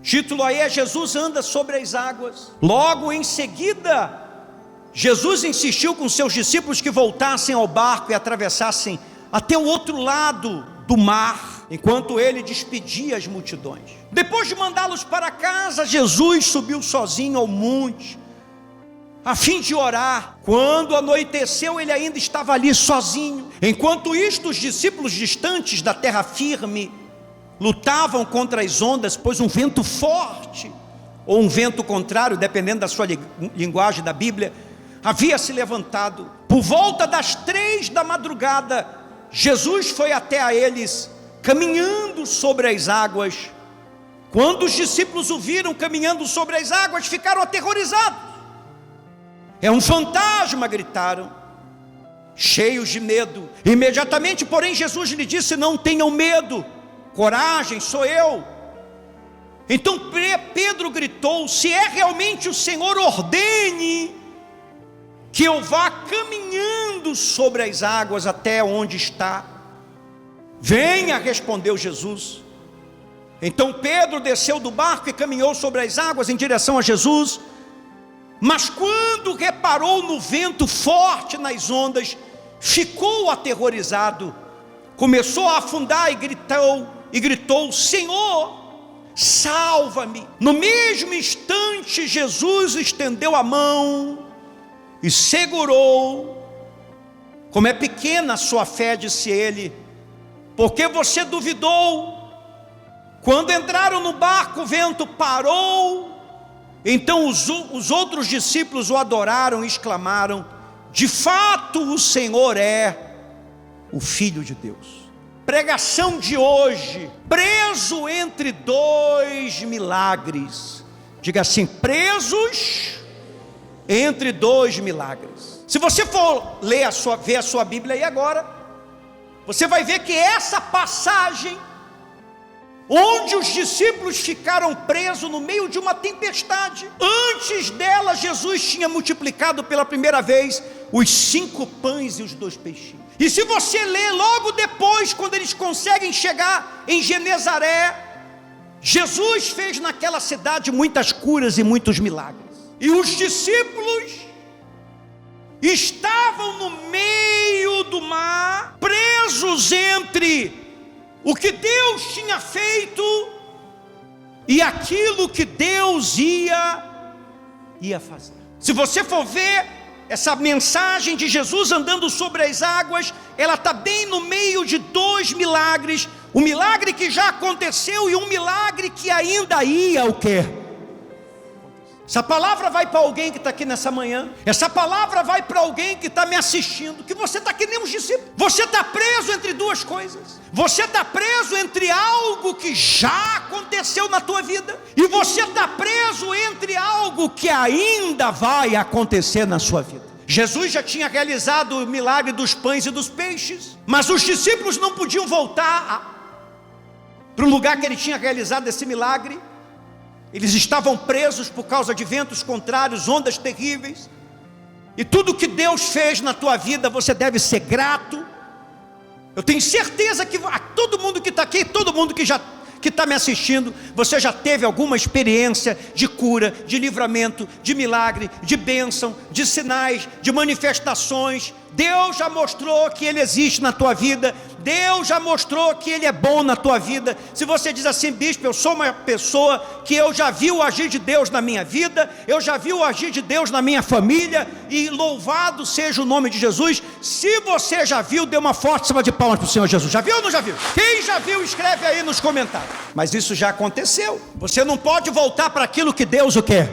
Título aí é Jesus anda sobre as águas. Logo em seguida, Jesus insistiu com seus discípulos que voltassem ao barco e atravessassem até o outro lado do mar, enquanto ele despedia as multidões. Depois de mandá-los para casa, Jesus subiu sozinho ao monte, a fim de orar. Quando anoiteceu, ele ainda estava ali sozinho. Enquanto isto, os discípulos distantes da terra firme lutavam contra as ondas, pois um vento forte, ou um vento contrário, dependendo da sua linguagem da Bíblia, havia se levantado. Por volta das 3 da madrugada, Jesus foi até a eles, caminhando sobre as águas. Quando os discípulos o viram caminhando sobre as águas, ficaram aterrorizados. É um fantasma, gritaram, cheios de medo. Imediatamente, porém, Jesus lhe disse: não tenham medo, coragem, sou eu. Então Pedro gritou: se é realmente o Senhor, ordene que eu vá caminhando sobre as águas até onde está. Venha, respondeu Jesus. Então Pedro desceu do barco e caminhou sobre as águas em direção a Jesus. Mas quando reparou no vento forte nas ondas, ficou aterrorizado, começou a afundar e gritou: Senhor, salva-me. No mesmo instante, Jesus estendeu a mão e segurou. Como é pequena a sua fé, disse ele, porque você duvidou. Quando entraram no barco, o vento parou. Então os outros discípulos o adoraram e exclamaram: de fato o Senhor é o Filho de Deus. Pregação de hoje: preso entre 2 milagres. Diga assim: presos entre 2 milagres. Se você for ver a sua Bíblia aí agora, você vai ver que essa passagem, onde os discípulos ficaram presos no meio de uma tempestade, antes dela Jesus tinha multiplicado pela primeira vez os 5 pães e os 2 peixinhos. E se você ler logo depois, quando eles conseguem chegar em Genezaré, Jesus fez naquela cidade muitas curas e muitos milagres. E os discípulos estavam no meio do mar, presos entre o que Deus tinha feito e aquilo que Deus ia fazer. Se você for ver essa mensagem de Jesus andando sobre as águas, ela está bem no meio de 2 milagres. Um milagre que já aconteceu e um milagre que ainda ia o quê? Essa palavra vai para alguém que está aqui nessa manhã. Essa palavra vai para alguém que está me assistindo, que você está que nem os discípulos. Você está preso entre 2 coisas. Você está preso entre algo que já aconteceu na tua vida, e você está preso entre algo que ainda vai acontecer na sua vida. Jesus já tinha realizado o milagre dos pães e dos peixes, mas os discípulos não podiam voltar para o lugar que ele tinha realizado esse milagre. Eles estavam presos por causa de ventos contrários, ondas terríveis. E tudo que Deus fez na tua vida, você deve ser grato. Eu tenho certeza que todo mundo que está aqui, todo mundo que está me assistindo, você já teve alguma experiência de cura, de livramento, de milagre, de bênção, de sinais, de manifestações. Deus já mostrou que Ele existe na tua vida. Deus já mostrou que Ele é bom na tua vida. Se você diz assim: bispo, eu sou uma pessoa que eu já vi o agir de Deus na minha vida, eu já vi o agir de Deus na minha família, e louvado seja o nome de Jesus. Se você já viu, dê uma forte salva de palmas para o Senhor Jesus. Já viu ou não já viu? Quem já viu, escreve aí nos comentários. Mas isso já aconteceu. Você não pode voltar para aquilo que Deus o quer,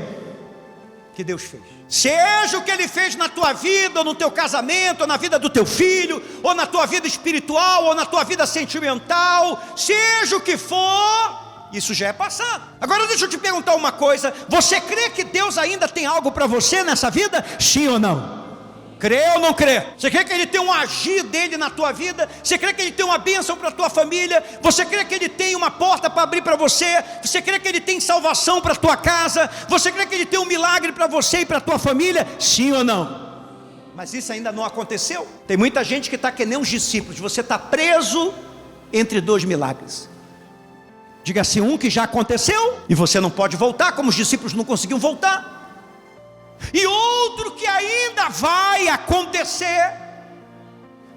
que Deus fez. Seja o que Ele fez na tua vida, ou no teu casamento, ou na vida do teu filho, ou na tua vida espiritual, ou na tua vida sentimental, seja o que for, isso já é passado. Agora deixa eu te perguntar uma coisa: você crê que Deus ainda tem algo para você nessa vida? Sim ou não? Crê ou não crê? Você crê que Ele tem um agir dele na tua vida? Você crê que Ele tem uma bênção para a tua família? Você crê que Ele tem uma porta para abrir para você? Você crê que Ele tem salvação para a tua casa? Você crê que Ele tem um milagre para você e para a tua família? Sim ou não? Mas isso ainda não aconteceu. Tem muita gente que está que nem os discípulos. Você está preso entre 2 milagres. Diga assim, um que já aconteceu, e você não pode voltar, como os discípulos não conseguiam voltar. E outro que ainda vai acontecer.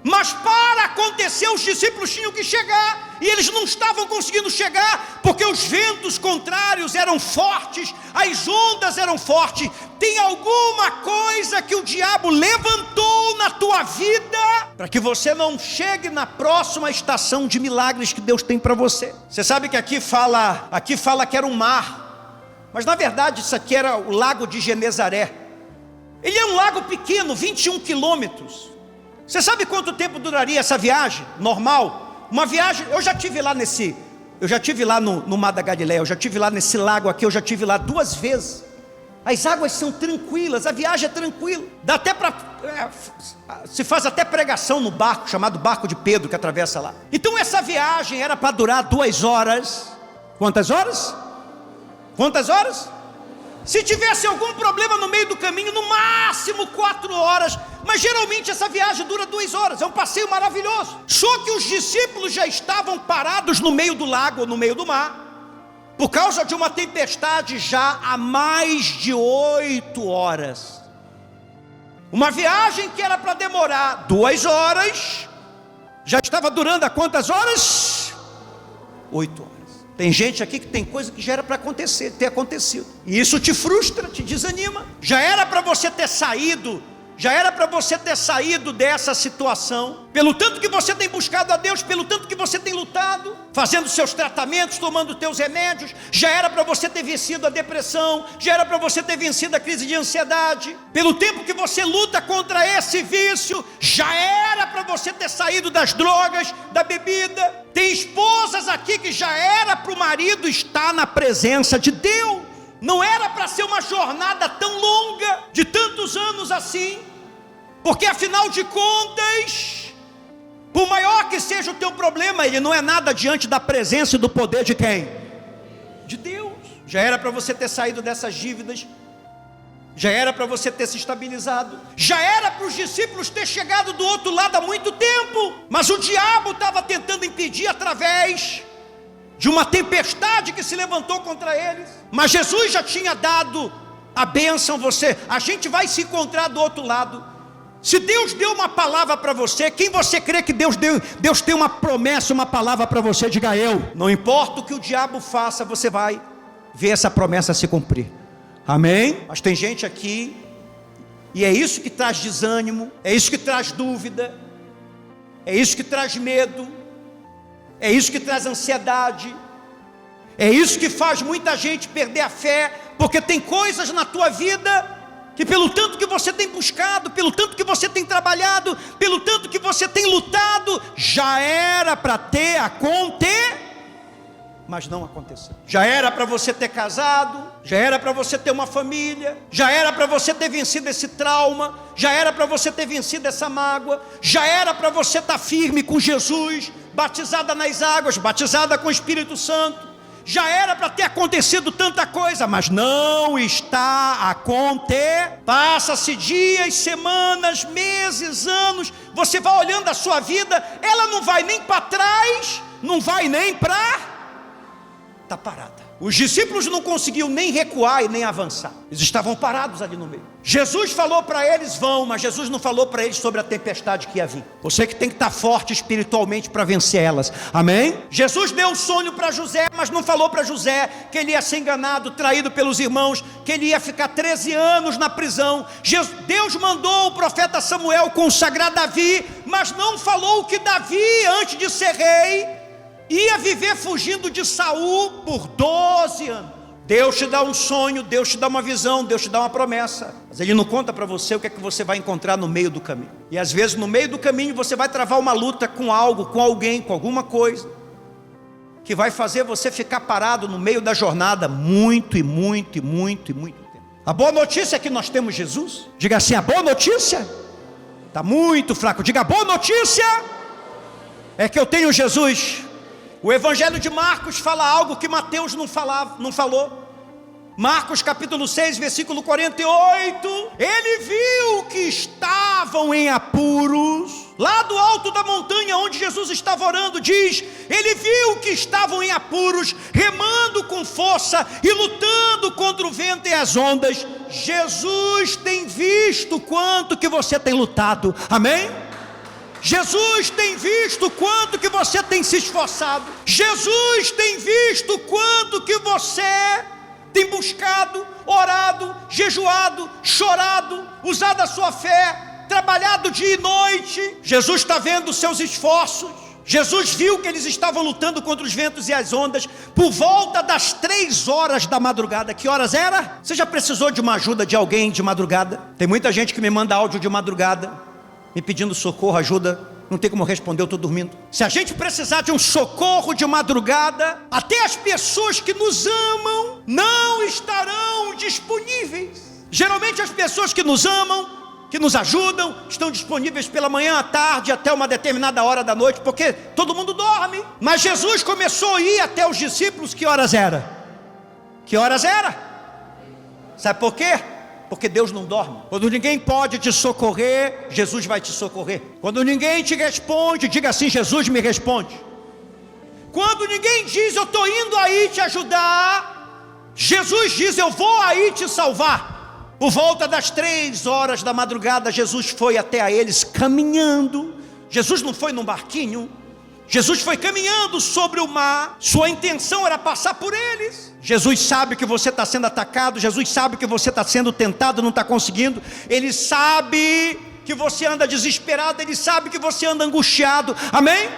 Mas para acontecer, os discípulos tinham que chegar, e eles não estavam conseguindo chegar, porque os ventos contrários eram fortes, as ondas eram fortes. Tem alguma coisa que o diabo levantou na tua vida, para que você não chegue na próxima estação de milagres que Deus tem para você. Você sabe que aqui fala que era um mar, mas na verdade isso aqui era o lago de Genezaré. Ele é um lago pequeno, 21 quilômetros. Você sabe quanto tempo duraria essa viagem normal? Uma viagem, eu já tive lá no Mar da Galileia, eu já tive lá nesse lago aqui, eu já tive lá 2 vezes. As águas são tranquilas, a viagem é tranquila. Dá até se faz até pregação no barco, chamado barco de Pedro, que atravessa lá. Então essa viagem era para durar 2 horas. Quantas horas? Quantas horas? Se tivesse algum problema no meio do caminho, no máximo 4 horas, mas geralmente essa viagem dura 2 horas, é um passeio maravilhoso. Só que os discípulos já estavam parados no meio do lago, no meio do mar, por causa de uma tempestade já há mais de 8 horas. Uma viagem que era para demorar 2 horas, já estava durando há quantas horas? 8 horas. Tem gente aqui que tem coisa que já era para ter acontecido, e isso te frustra, te desanima. Já era para você ter saído dessa situação, pelo tanto que você tem buscado a Deus, pelo tanto que você tem lutado, fazendo seus tratamentos, tomando teus remédios. Já era para você ter vencido a depressão, já era para você ter vencido a crise de ansiedade, pelo tempo que você luta contra esse vício. Já era para você ter saído das drogas, da bebida. Tem esposas aqui que já era para o marido estar na presença de Deus. Não era para ser uma jornada tão longa, de tantos anos assim, porque afinal de contas, por maior que seja o teu problema, ele não é nada diante da presença e do poder de quem? De Deus. Já era para você ter saído dessas dívidas, já era para você ter se estabilizado, já era para os discípulos ter chegado do outro lado há muito tempo, mas o diabo estava tentando impedir através de uma tempestade que se levantou contra eles. Mas Jesus já tinha dado a bênção. A gente vai se encontrar do outro lado. Se Deus deu uma palavra para você, quem você crê que Deus deu? Deus tem uma promessa, uma palavra para você, diga eu. Não importa o que o diabo faça, você vai ver essa promessa se cumprir. Amém? Mas tem gente aqui, e é isso que traz desânimo, é isso que traz dúvida, é isso que traz medo, é isso que traz ansiedade, é isso que faz muita gente perder a fé, porque tem coisas na tua vida que, pelo tanto que você tem buscado, pelo tanto que você tem trabalhado, pelo tanto que você tem lutado, já era para ter acontecido, mas não aconteceu. Já era para você ter casado, já era para você ter uma família, já era para você ter vencido esse trauma, já era para você ter vencido essa mágoa, já era para você estar firme com Jesus, batizada nas águas, batizada com o Espírito Santo. Já era para ter acontecido tanta coisa, mas não está acontecendo. Passa-se dias, semanas, meses, anos, você vai olhando a sua vida, ela não vai nem para trás, não vai nem para... está parada. Os discípulos não conseguiam nem recuar e nem avançar, eles estavam parados ali no meio. Jesus falou para eles, vão, mas Jesus não falou para eles sobre a tempestade que ia vir. Você que tem que estar forte espiritualmente para vencer elas, amém? Jesus deu um sonho para José, mas não falou para José que ele ia ser enganado, traído pelos irmãos, que ele ia ficar 13 anos na prisão. Deus mandou o profeta Samuel consagrar Davi, mas não falou que Davi, antes de ser rei, ia viver fugindo de Saul por 12 anos. Deus te dá um sonho, Deus te dá uma visão, Deus te dá uma promessa, mas Ele não conta para você o que é que você vai encontrar no meio do caminho. E às vezes no meio do caminho você vai travar uma luta com algo, com alguém, com alguma coisa, que vai fazer você ficar parado no meio da jornada muito tempo. A boa notícia é que nós temos Jesus. Diga assim, a boa notícia está muito fraco. Diga, a boa notícia é que eu tenho Jesus. O Evangelho de Marcos fala algo que Mateus não falou. Marcos capítulo 6, versículo 48. Ele viu que estavam em apuros lá do alto da montanha onde Jesus estava orando, diz, ele viu que estavam em apuros, remando com força e lutando contra o vento e as ondas. Jesus tem visto quanto que você tem lutado, amém? Jesus tem visto quanto que você tem se esforçado. Jesus tem visto quanto que você tem buscado, orado, jejuado, chorado, usado a sua fé, trabalhado dia e noite. Jesus está vendo os seus esforços. Jesus viu que eles estavam lutando contra os ventos e as ondas por volta das 3 horas da madrugada. Que horas era? Você já precisou de uma ajuda de alguém de madrugada? Tem muita gente que me manda áudio de madrugada, me pedindo socorro, ajuda. Não tem como responder, eu estou dormindo. Se a gente precisar de um socorro de madrugada, até as pessoas que nos amam não estarão disponíveis. Geralmente as pessoas que nos amam, que nos ajudam, estão disponíveis pela manhã, à tarde, até uma determinada hora da noite, porque todo mundo dorme. Mas Jesus começou a ir até os discípulos, que horas era? Que horas era? Sabe por quê? Porque Deus não dorme. Quando ninguém pode te socorrer, Jesus vai te socorrer. Quando ninguém te responde, diga assim, Jesus me responde. Quando ninguém diz, eu estou indo aí te ajudar, Jesus diz, eu vou aí te salvar. Por volta das 3 horas da madrugada, Jesus foi até a eles caminhando. Jesus não foi num barquinho, Jesus foi caminhando sobre o mar. Sua intenção era passar por eles. Jesus sabe que você está sendo atacado, Jesus sabe que você está sendo tentado, não está conseguindo. Ele sabe que você anda desesperado, Ele sabe que você anda angustiado, amém?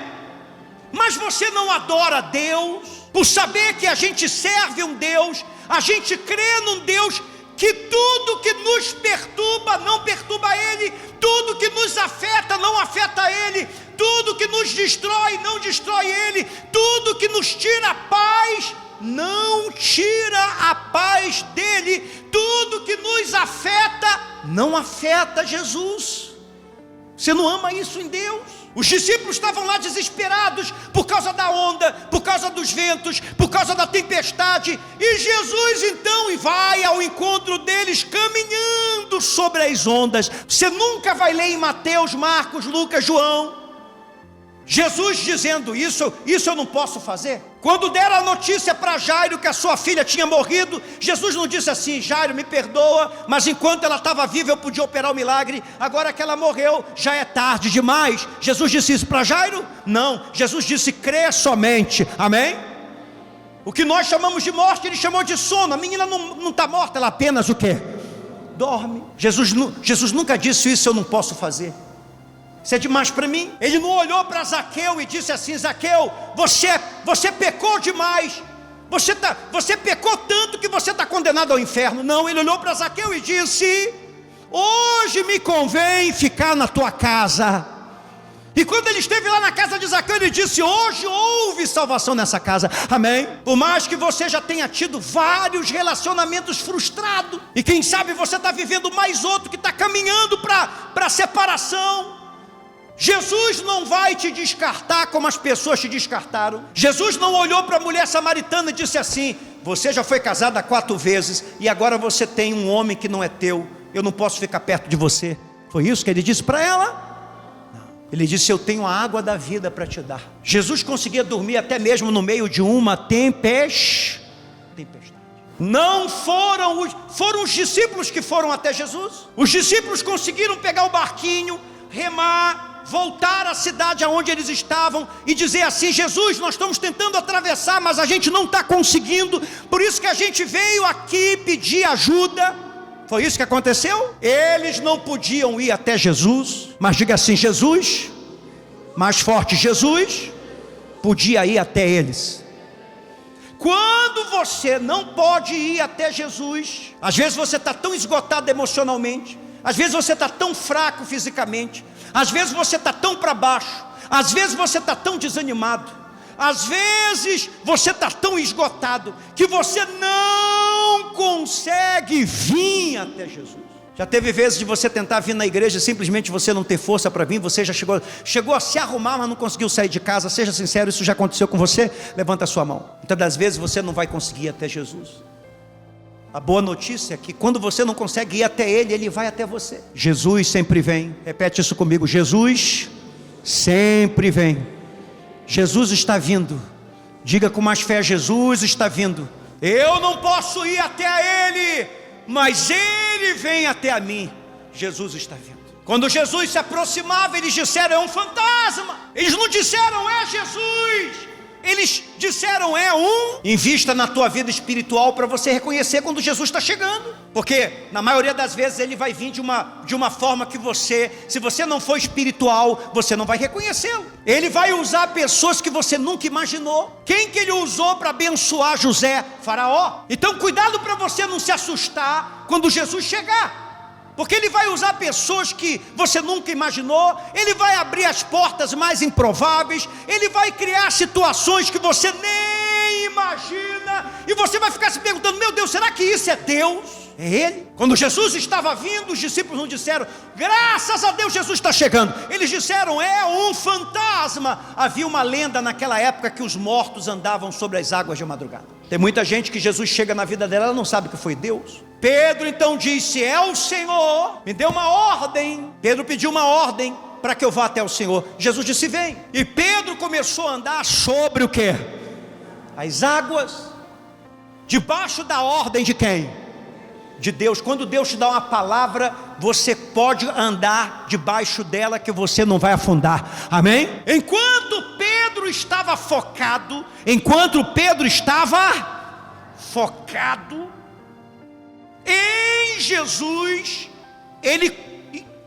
Mas você não adora Deus, por saber que a gente serve um Deus, a gente crê num Deus que tudo que nos perturba não perturba Ele, tudo que nos afeta não afeta Ele, tudo que nos destrói não destrói Ele, tudo que nos tira a paz não tira a paz dEle, tudo que nos afeta não afeta Jesus. Você não ama isso em Deus? Os discípulos estavam lá desesperados por causa da onda, por causa dos ventos, por causa da tempestade. E Jesus então vai ao encontro deles caminhando sobre as ondas. Você nunca vai ler em Mateus, Marcos, Lucas, João Jesus dizendo isso eu não posso fazer. Quando deram a notícia para Jairo que a sua filha tinha morrido, Jesus não disse assim, Jairo, me perdoa, mas enquanto ela estava viva eu podia operar o milagre, agora que ela morreu, já é tarde demais. Jesus disse isso para Jairo? Não, Jesus disse, crê somente, amém? O que nós chamamos de morte, ele chamou de sono. A menina não está morta, ela apenas o quê? Dorme. Jesus nunca disse isso, eu não posso fazer. Isso é demais para mim. Ele não olhou para Zaqueu e disse assim, Zaqueu, você pecou demais, você pecou tanto que você está condenado ao inferno. Não, ele olhou para Zaqueu e disse, hoje me convém ficar na tua casa. E quando ele esteve lá na casa de Zaqueu, ele disse, hoje houve salvação nessa casa, amém? Por mais que você já tenha tido vários relacionamentos frustrados, e quem sabe você está vivendo mais outro que está caminhando para a separação, Jesus não vai te descartar como as pessoas te descartaram. Jesus não olhou para a mulher samaritana e disse assim, você já foi casada 4 vezes, e agora você tem um homem que não é teu, eu não posso ficar perto de você. Foi isso que ele disse para ela? Ele disse, eu tenho a água da vida para te dar. Jesus conseguia dormir até mesmo no meio de uma tempestade. Não foram os discípulos que foram até Jesus. Os discípulos conseguiram pegar o barquinho, remar, voltar à cidade aonde eles estavam e dizer assim, Jesus, nós estamos tentando atravessar, mas a gente não está conseguindo, por isso que a gente veio aqui pedir ajuda. Foi isso que aconteceu? Eles não podiam ir até Jesus, mas diga assim, Jesus, mais forte, Jesus podia ir até eles. Quando você não pode ir até Jesus, às vezes você está tão esgotado emocionalmente, às vezes você está tão fraco fisicamente, às vezes você está tão para baixo, às vezes você está tão desanimado, às vezes você está tão esgotado que você não consegue vir até Jesus. Já teve vezes de você tentar vir na igreja e simplesmente você não ter força para vir, você já chegou a se arrumar, mas não conseguiu sair de casa. Seja sincero, isso já aconteceu com você? Levanta a sua mão. Muitas das vezes você não vai conseguir ir até Jesus. A boa notícia é que quando você não consegue ir até Ele, Ele vai até você. Jesus sempre vem. Repete isso comigo, Jesus sempre vem. Jesus está vindo. Diga com mais fé: Jesus está vindo. Eu não posso ir até a Ele, mas Ele vem até a mim. Jesus está vindo. Quando Jesus se aproximava, eles disseram: é um fantasma. Eles não disseram: é Jesus. Eles disseram: é um. Invista na tua vida espiritual para você reconhecer quando Jesus está chegando. Porque na maioria das vezes ele vai vir de uma forma que você, se você não for espiritual, você não vai reconhecê-lo. Ele vai usar pessoas que você nunca imaginou. Quem que ele usou para abençoar José? Faraó. Então cuidado para você não se assustar quando Jesus chegar. Porque ele vai usar pessoas que você nunca imaginou. Ele vai abrir as portas mais improváveis. Ele vai criar situações que você nem imagina. E você vai ficar se perguntando: meu Deus, será que isso é Deus? É Ele? Quando Jesus estava vindo, os discípulos não disseram: graças a Deus Jesus está chegando. Eles disseram: é um fantasma. Havia uma lenda naquela época que os mortos andavam sobre as águas de madrugada. Tem muita gente que Jesus chega na vida dela, ela não sabe que foi Deus. Pedro então disse: é o Senhor, me deu uma ordem. Pedro pediu uma ordem para que eu vá até o Senhor. Jesus disse: vem. E Pedro começou a andar sobre o quê? As águas. Debaixo da ordem de quem? De Deus. Quando Deus te dá uma palavra, você pode andar debaixo dela, que você não vai afundar. Amém? Enquanto Pedro estava focado em Jesus, ele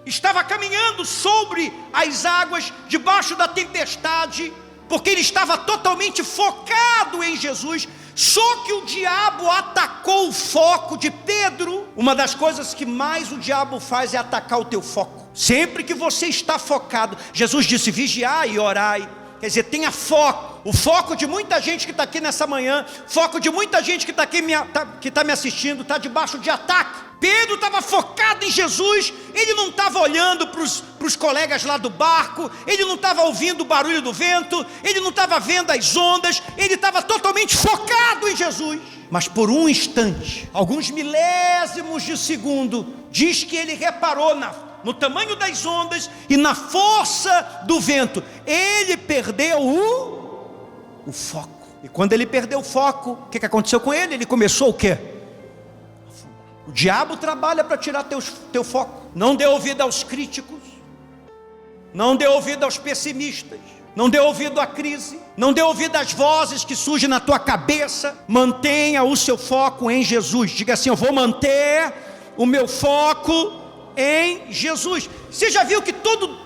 estava caminhando sobre as águas, debaixo da tempestade, porque ele estava totalmente focado em Jesus. Só que o diabo atacou o foco de Pedro. Uma das coisas que mais o diabo faz é atacar o teu foco. Sempre que você está focado, Jesus disse: vigiai e orai. Quer dizer, tenha foco. O foco de muita gente que está aqui nessa manhã, foco de muita gente que está aqui, que está me assistindo, está debaixo de ataque. Pedro estava focado em Jesus. Ele não estava olhando para os colegas lá do barco. Ele não estava ouvindo o barulho do vento. Ele não estava vendo as ondas. Ele estava totalmente focado em Jesus. Mas por um instante, alguns milésimos de segundo, diz que ele reparou no tamanho das ondas e na força do vento. Ele perdeu o foco. E quando ele perdeu o foco, o que aconteceu com ele? Ele começou o quê? O diabo trabalha para tirar teu foco. Não dê ouvido aos críticos. Não dê ouvido aos pessimistas. Não dê ouvido à crise. Não dê ouvido às vozes que surgem na tua cabeça. Mantenha o seu foco em Jesus. Diga assim: eu vou manter o meu foco em Jesus. Você já viu que toda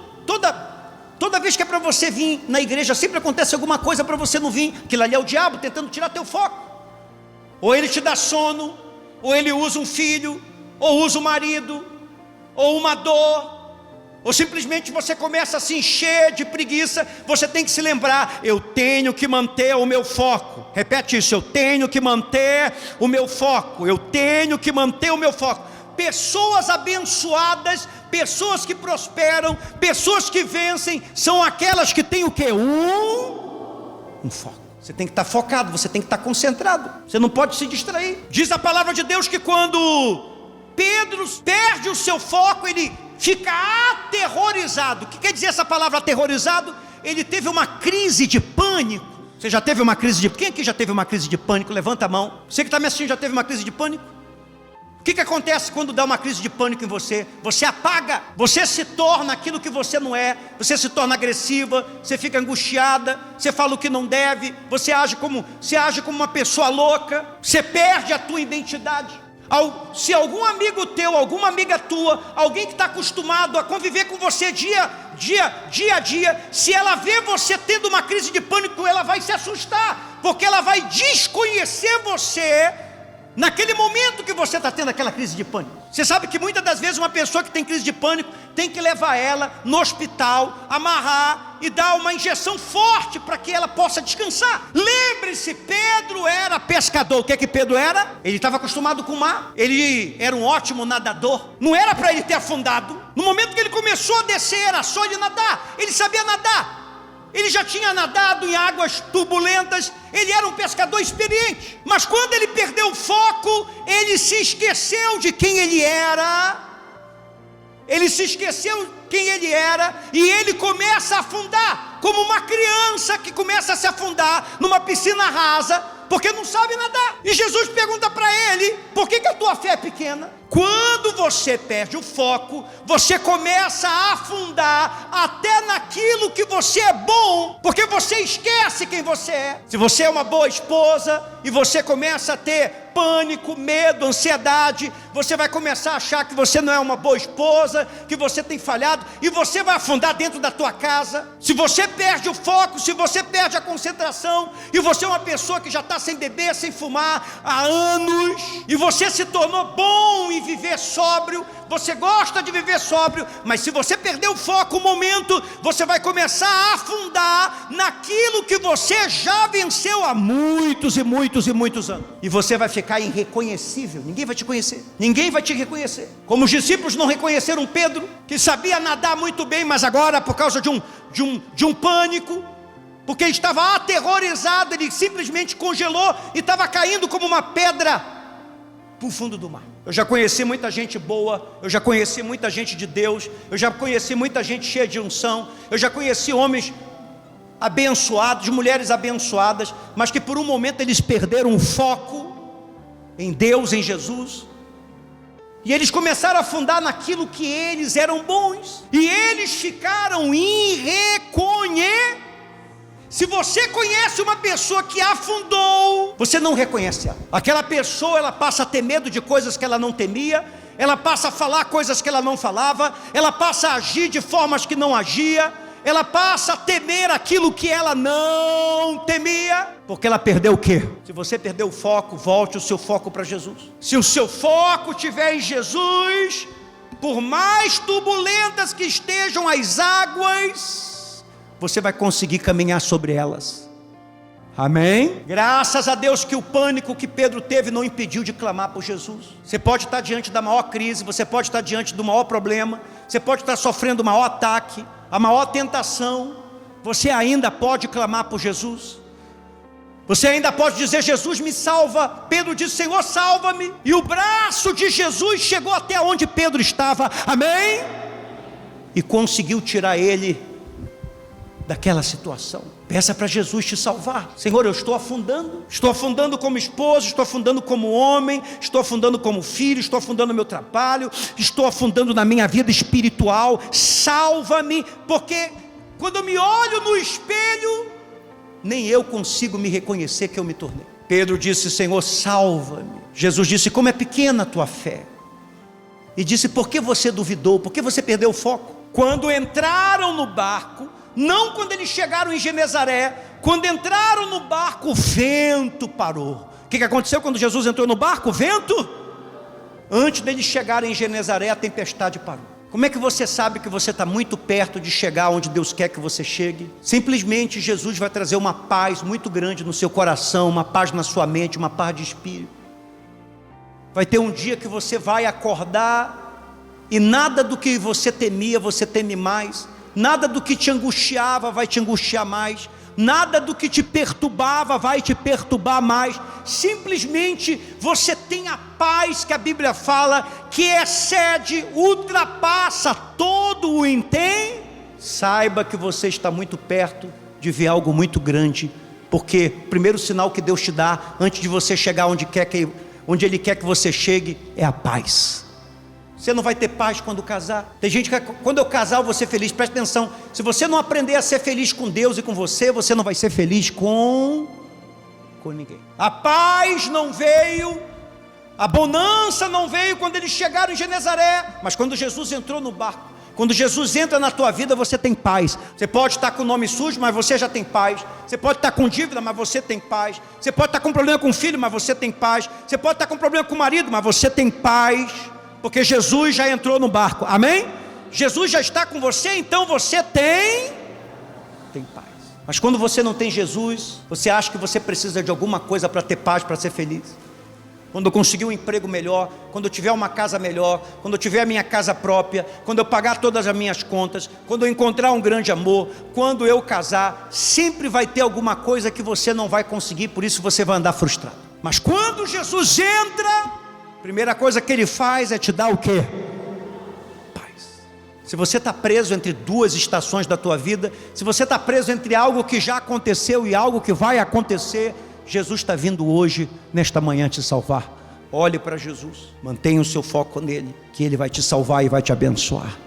vez que é para você vir na igreja, sempre acontece alguma coisa para você não vir? Aquilo ali é o diabo tentando tirar teu foco. Ou ele te dá sono, ou ele usa um filho, ou usa um marido, ou uma dor, ou simplesmente você começa a se encher de preguiça. Você tem que se lembrar: eu tenho que manter o meu foco. Repete isso: eu tenho que manter o meu foco. Eu tenho que manter o meu foco. Pessoas abençoadas, pessoas que prosperam, pessoas que vencem, são aquelas que têm o quê? Um foco. Você tem que estar focado, você tem que estar concentrado. Você não pode se distrair. Diz a palavra de Deus que quando Pedro perde o seu foco, ele fica aterrorizado. O que quer dizer essa palavra aterrorizado? Ele teve uma crise de pânico. Você já teve uma crise de pânico? Quem aqui já teve uma crise de pânico? Levanta a mão. Você que está me assistindo já teve uma crise de pânico? O que acontece quando dá uma crise de pânico em você? Você apaga, você se torna aquilo que você não é. Você se torna agressiva, você fica angustiada, você fala o que não deve, você age como uma pessoa louca, você perde a tua identidade. Se algum amigo teu, alguma amiga tua, alguém que está acostumado a conviver com você dia a dia, se ela vê você tendo uma crise de pânico, ela vai se assustar, porque ela vai desconhecer você naquele momento que você está tendo aquela crise de pânico. Você sabe que muitas das vezes uma pessoa que tem crise de pânico, tem que levar ela no hospital, amarrar e dar uma injeção forte para que ela possa descansar. Lembre-se, Pedro era pescador. O que é que Pedro era? Ele estava acostumado com o mar. Ele era um ótimo nadador. Não era para ele ter afundado. No momento que ele começou a descer, era só ele nadar. Ele sabia nadar. Ele já tinha nadado em águas turbulentas, ele era um pescador experiente. Mas quando ele perdeu o foco, ele se esqueceu de quem ele era. Ele se esqueceu quem ele era, e ele começa a afundar, como uma criança que começa a se afundar numa piscina rasa, porque não sabe nadar. E Jesus pergunta para ele: por que a tua fé é pequena? Quando você perde o foco, você começa a afundar até naquilo que você é bom, porque você esquece quem você é. Se você é uma boa esposa e você começa a ter pânico, medo, ansiedade, você vai começar a achar que você não é uma boa esposa, que você tem falhado, e você vai afundar dentro da tua casa. Se você perde o foco, se você perde a concentração, e você é uma pessoa que já está sem beber, sem fumar há anos, e você se tornou bom em viver sóbrio, você gosta de viver sóbrio, mas se você perder o foco, um momento, você vai começar a afundar naquilo que você já venceu há muitos e muitos e muitos anos, e você vai ficar irreconhecível. Ninguém vai te conhecer, ninguém vai te reconhecer, como os discípulos não reconheceram Pedro, que sabia nadar muito bem, mas agora, por causa de um pânico, porque ele estava aterrorizado, ele simplesmente congelou e estava caindo como uma pedra para o fundo do mar. Eu já conheci muita gente boa, eu já conheci muita gente de Deus, eu já conheci muita gente cheia de unção, eu já conheci homens abençoados, mulheres abençoadas, mas que por um momento eles perderam o foco em Deus, em Jesus, e eles começaram a afundar naquilo que eles eram bons, e eles ficaram irreconhecíveis. Se você conhece uma pessoa que afundou, você não reconhece ela. Aquela pessoa, ela passa a ter medo de coisas que ela não temia, ela passa a falar coisas que ela não falava, ela passa a agir de formas que não agia, ela passa a temer aquilo que ela não temia, porque ela perdeu o quê? Se você perdeu o foco, volte o seu foco para Jesus. Se o seu foco estiver em Jesus, por mais turbulentas que estejam as águas, você vai conseguir caminhar sobre elas. Amém? Graças a Deus que o pânico que Pedro teve não impediu de clamar por Jesus. Você pode estar diante da maior crise, você pode estar diante do maior problema, você pode estar sofrendo o maior ataque, a maior tentação, você ainda pode clamar por Jesus. Você ainda pode dizer: Jesus, me salva. Pedro disse: Senhor, salva-me. E o braço de Jesus chegou até onde Pedro estava. Amém? E conseguiu tirar ele daquela situação. Peça para Jesus te salvar. Senhor, eu estou afundando como esposo, estou afundando como homem, estou afundando como filho, estou afundando no meu trabalho, estou afundando na minha vida espiritual. Salva-me, porque quando eu me olho no espelho, nem eu consigo me reconhecer que eu me tornei. Pedro disse: Senhor, salva-me. Jesus disse: como é pequena a tua fé. E disse: por que você duvidou? Por que você perdeu o foco? Quando entraram no barco, não quando eles chegaram em Genezaré, quando entraram no barco, o vento parou. O que aconteceu quando Jesus entrou no barco? O vento? Antes deles chegarem em Genezaré, a tempestade parou. Como é que você sabe que você está muito perto de chegar onde Deus quer que você chegue? Simplesmente Jesus vai trazer uma paz muito grande no seu coração, uma paz na sua mente, uma paz de espírito. Vai ter um dia que você vai acordar e nada do que você temia, você teme mais. Nada do que te angustiava vai te angustiar mais, nada do que te perturbava vai te perturbar mais. Simplesmente você tem a paz que a Bíblia fala, que excede, ultrapassa todo o entendimento. Saiba que você está muito perto de ver algo muito grande, porque o primeiro sinal que Deus te dá, antes de você chegar onde Ele quer que você chegue, é a paz. Você não vai ter paz quando casar. Tem gente que quando eu casar eu vou ser feliz. Preste atenção, se você não aprender a ser feliz com Deus e com você, você não vai ser feliz com ninguém. A paz não veio, a bonança não veio quando eles chegaram em Genezaré, mas quando Jesus entrou no barco. Quando Jesus entra na tua vida, você tem paz. Você pode estar com o nome sujo, mas você já tem paz. Você pode estar com dívida, mas você tem paz. Você pode estar com problema com o filho, mas você tem paz. Você pode estar com problema com o marido, mas você tem paz, porque Jesus já entrou no barco. Amém? Jesus já está com você, então você tem paz. Mas quando você não tem Jesus, você acha que você precisa de alguma coisa para ter paz, para ser feliz. Quando eu conseguir um emprego melhor, quando eu tiver uma casa melhor, quando eu tiver a minha casa própria, quando eu pagar todas as minhas contas, quando eu encontrar um grande amor, quando eu casar, sempre vai ter alguma coisa que você não vai conseguir, por isso você vai andar frustrado. Mas quando Jesus entra, a primeira coisa que Ele faz é te dar o quê? Paz. se você está preso entre duas estações da tua vida, se você está preso entre algo que já aconteceu e algo que vai acontecer, Jesus está vindo hoje, nesta manhã, te salvar. Olhe para Jesus, mantenha o seu foco nele, que ele vai te salvar e vai te abençoar.